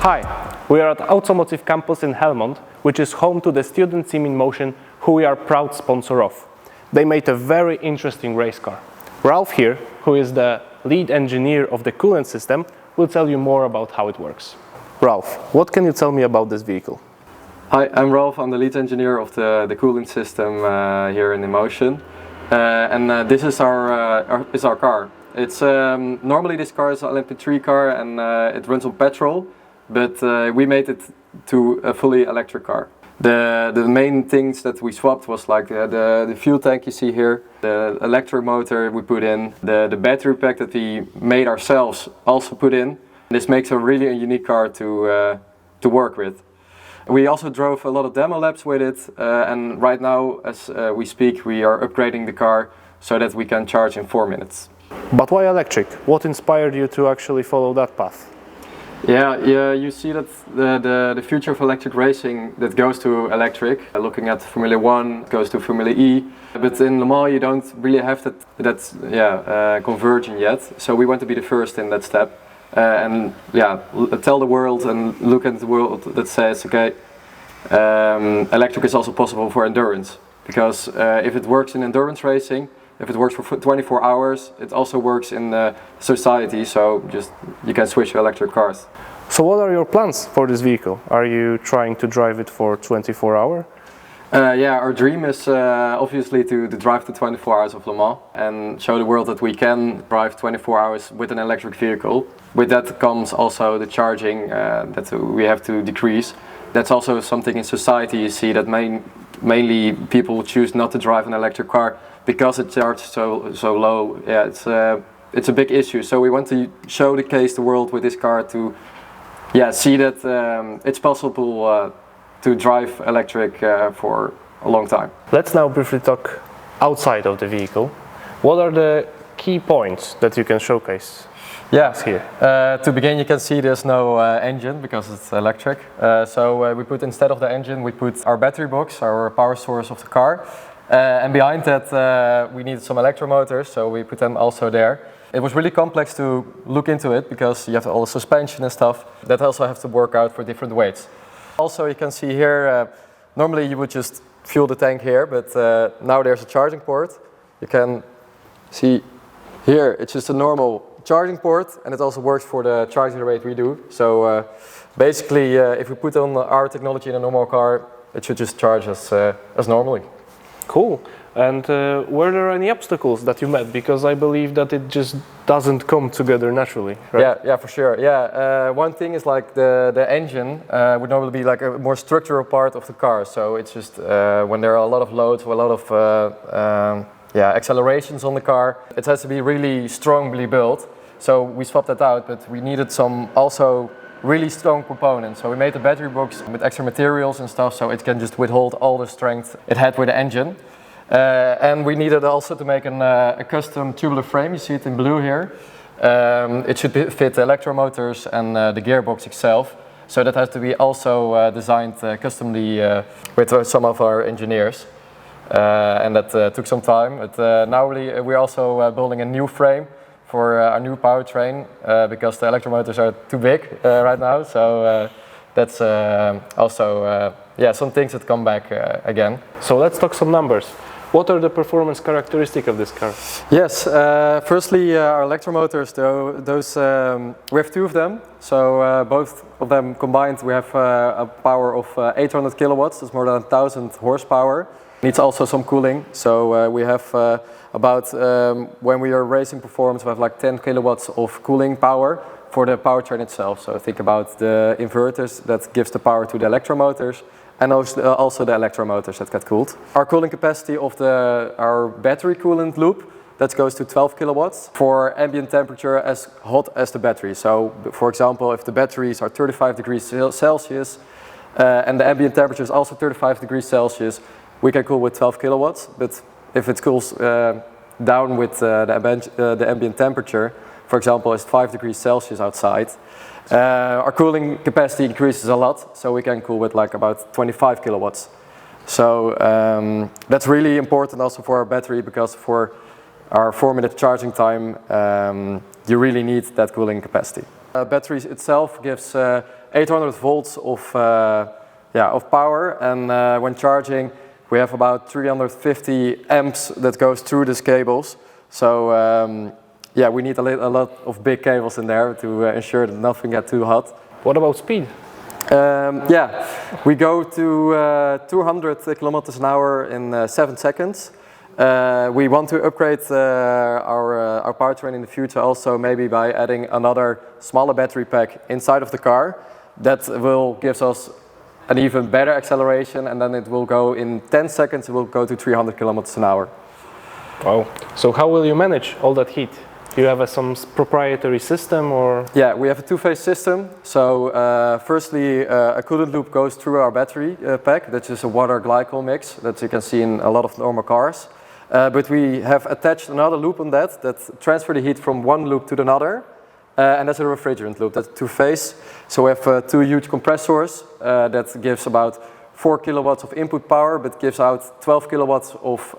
Hi, we are at Automotive Campus in Helmond, which is home to the student team in motion, who we are proud sponsor of. They made a very interesting race car. Ralph here, who is the lead engineer of the coolant system, will tell you more about how it works. Ralph, what can you tell me about this vehicle? Hi, I'm Ralph. I'm the lead engineer of the cooling system here in Emotion, and this is our car. It's normally this car is an LMP3 car and it runs on petrol, but we made it to a fully electric car. The main things that we swapped was like the fuel tank you see here, the electric motor we put in, the battery pack that we made ourselves also put in. This makes a really unique car to work with. We also drove a lot of demo laps with it, and right now, as we speak, we are upgrading the car so that we can charge in 4 minutes. But why electric? What inspired you to actually follow that path? Yeah, you see that the future of electric racing that goes to electric. Looking at Formula 1 goes to Formula E, but in Le Mans you don't really have that conversion yet. So we want to be the first in that step. And yeah, tell the world and look at the world that says, okay, electric is also possible for endurance. Because if it works in endurance racing, if it works for 24 hours, it also works in society, so you can switch to electric cars. So what are your plans for this vehicle? Are you trying to drive it for 24 hours? Yeah, our dream is obviously to drive the 24 hours of Le Mans and show the world that we can drive 24 hours with an electric vehicle. With that comes also the charging that we have to decrease. That's also something in society you see that mainly people choose not to drive an electric car because it charges so low. Yeah, it's a big issue. So we want to showcase the world with this car to see that it's possible to drive electric for a long time. Let's now briefly talk outside of the vehicle. What are the key points that you can showcase? Yeah, here. To begin, you can see there's no engine because it's electric. So we put, instead of the engine, we put our battery box, our power source of the car. And behind that we needed some electromotors, so we put them also there. It was really complex to look into it because you have all the suspension and stuff that also have to work out for different weights. Also, you can see here, normally you would just fuel the tank here, but now there's a charging port. You can see here, it's just a normal charging port, and it also works for the charging rate we do. So basically, if we put on our technology in a normal car, it should just charge as normally. Cool. And were there any obstacles that you met? Because I believe that it just doesn't come together naturally, right? Yeah, for sure. Yeah, one thing is like the engine would normally be like a more structural part of the car. So it's just when there are a lot of loads or a lot of accelerations on the car, it has to be really strongly built. So we swapped that out, but we needed some also really strong components. So we made the battery box with extra materials and stuff, so it can just withhold all the strength it had with the engine. And we needed also to make a custom tubular frame. You see it in blue here. It should fit the electromotors and the gearbox itself. So that has to be also designed customly with some of our engineers. And that took some time. But now we're also building a new frame for our new powertrain because the electromotors are too big right now. So that's also some things that come back again. So let's talk some numbers. What are the performance characteristics of this car? Yes, firstly our electromotors, we have two of them. So both of them combined we have a power of 800 kilowatts, that's more than 1,000 horsepower. Needs also some cooling, so we have when we are racing performance, we have like 10 kilowatts of cooling power for the powertrain itself. So think about the inverters that gives the power to the electromotors, and also the electromotors that get cooled. Our cooling capacity of our battery coolant loop, that goes to 12 kilowatts for ambient temperature as hot as the battery. So for example, if the batteries are 35 degrees Celsius and the ambient temperature is also 35 degrees Celsius, we can cool with 12 kilowatts, but if it cools down with the ambient temperature, for example, it's 5 degrees Celsius outside, our cooling capacity increases a lot, so we can cool with like about 25 kilowatts. So that's really important also for our battery, because for our 4-minute charging time, you really need that cooling capacity. Battery itself gives 800 volts of power, and when charging, we have about 350 amps that goes through these cables. So yeah, we need a lot of big cables in there to ensure that nothing gets too hot. What about speed? Yeah, we go to 200 kilometers an hour in 7 seconds. We want to upgrade our powertrain in the future also, maybe by adding another smaller battery pack inside of the car. That will give us an even better acceleration, and then it will go in 10 seconds, it will go to 300 kilometers an hour. Wow. So how will you manage all that heat? Do you have some proprietary system, or? Yeah, we have a two-phase system. So firstly, a coolant loop goes through our battery pack. That is a water glycol mix that you can see in a lot of normal cars. But we have attached another loop on that transfer the heat from one loop to another. And that's a refrigerant loop, that's two-phase. So we have two huge compressors that gives about 4 kilowatts of input power, but gives out 12 kilowatts of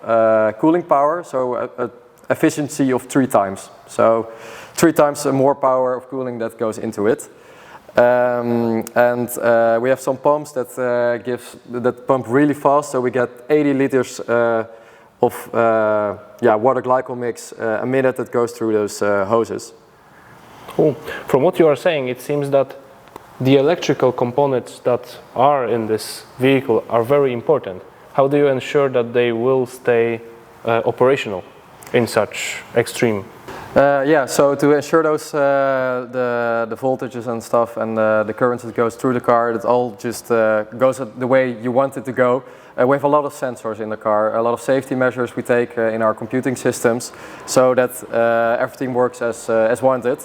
cooling power. So efficiency of 3 times. So 3 times more power of cooling that goes into it. We have some pumps that pump really fast, so we get 80 liters of water glycol mix a minute that goes through those hoses. Cool. From what you are saying, it seems that the electrical components that are in this vehicle are very important. How do you ensure that they will stay operational in such extreme? So to ensure those the voltages and stuff and the currents that goes through the car, it all just goes the way you want it to go. We have a lot of sensors in the car, a lot of safety measures we take in our computing systems, so that everything works as wanted.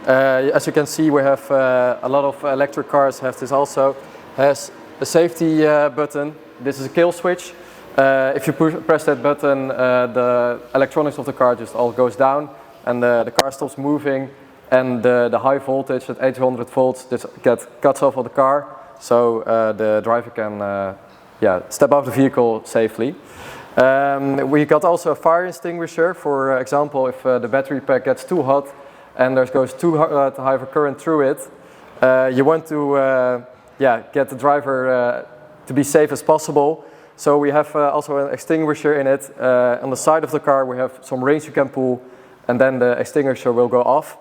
As you can see, we have a lot of electric cars have this also. Has a safety button. This is a kill switch. If you press that button, the electronics of the car just all goes down, and the car stops moving, and the high voltage at 800 volts just cuts off of the car, so the driver can step out of the vehicle safely. We got also a fire extinguisher. For example, if the battery pack gets too hot and there goes too high of a current through it, you want to get the driver to be safe as possible. So we have also an extinguisher in it. On the side of the car we have some rings you can pull, and then the extinguisher will go off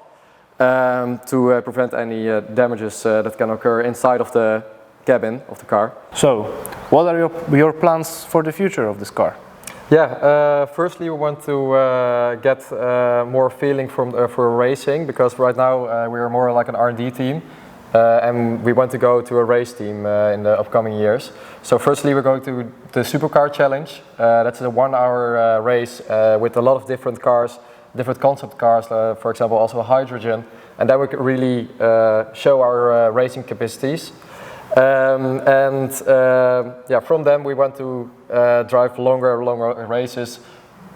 to prevent any damages that can occur inside of the cabin of the car. So, what are your plans for the future of this car? Yeah, firstly we want to get more feeling for racing, because right now we are more like an R&D team. And we want to go to a race team in the upcoming years. So firstly we're going to the Supercar Challenge. That's a 1-hour race with a lot of different cars, different concept cars, for example also hydrogen. And then we can really show our racing capacities. From them we want to drive longer races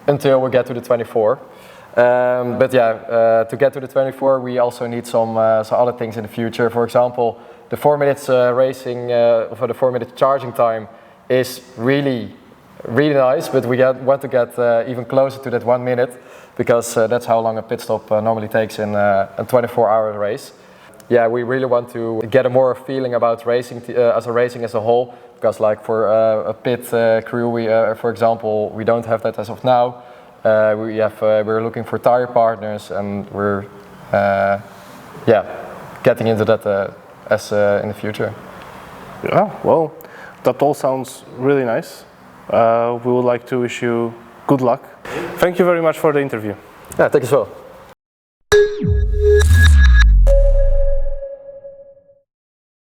until we get to the 24. To get to the 24 we also need some other things in the future. For example, the 4 minutes racing for the 4 minute charging time is really nice, but we want to get even closer to that 1 minute, because that's how long a pit stop normally takes in a 24-hour race. Yeah, we really want to get a more feeling about racing as a whole, because like for a pit crew, for example, we don't have that as of now. We're looking for tire partners, and we're getting into that in the future. Yeah, well, that all sounds really nice. We would like to wish you good luck. Thank you very much for the interview. Yeah, thank you as well.